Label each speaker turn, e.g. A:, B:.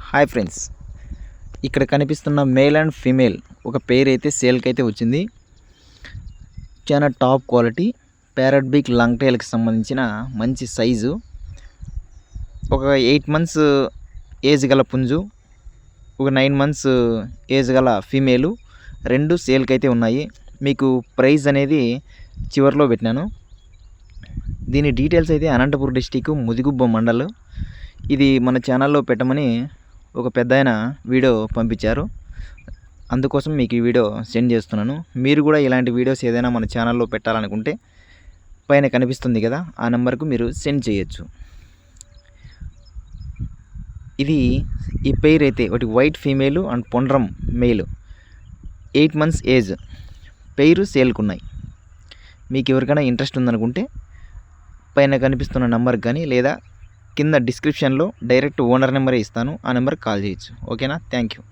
A: Hi friends, ఇక్కడ కనిపిస్తున్న male and female ఒక పేర్ అయితే సేల్కి అయితే వచ్చింది. చాలా టాప్ క్వాలిటీ ప్యారట్ బీక్ లాంగ్ టైల్కి సంబంధించిన మంచి సైజు. ఒక 8 మంత్స్ ఏజ్ గల పుంజు, ఒక 9 మంత్స్ ఏజ్ గల ఫీమేలు, రెండు సేల్కి అయితే ఉన్నాయి. మీకు ప్రైస్ అనేది చివరిలో పెట్టినాను. దీని డీటెయిల్స్ అయితే అనంతపురం డిస్టిక్ ముదిగుబ్బ మండల్. ఇది మన ఛానల్లో పెట్టమని ఒక పెద్దాయన వీడియో పంపించారు, అందుకోసం మీకు ఈ వీడియో సెండ్ చేస్తున్నాను. మీరు కూడా ఇలాంటి వీడియోస్ ఏదైనా మన ఛానల్లో పెట్టాలనుకుంటే పైన కనిపిస్తుంది కదా, ఆ నెంబర్కు మీరు సెండ్ చేయొచ్చు. ఈ పెయిర్ అయితే ఒకటి వైట్ ఫీమేలు అండ్ పొండ్రం మెయిల్, 8 మంత్స్ ఏజ్ పెయిర్ సేల్కి ఉన్నాయి. మీకు ఎవరికైనా ఇంట్రెస్ట్ ఉందనుకుంటే పైన కనిపిస్తున్న నెంబర్కి కానీ లేదా కింద డిస్క్రిప్షన్లో డైరెక్ట్ ఓనర్ నెంబరే ఇస్తాను, ఆ నెంబర్కి కాల్ చేయొచ్చు. ఓకేనా? Thank you.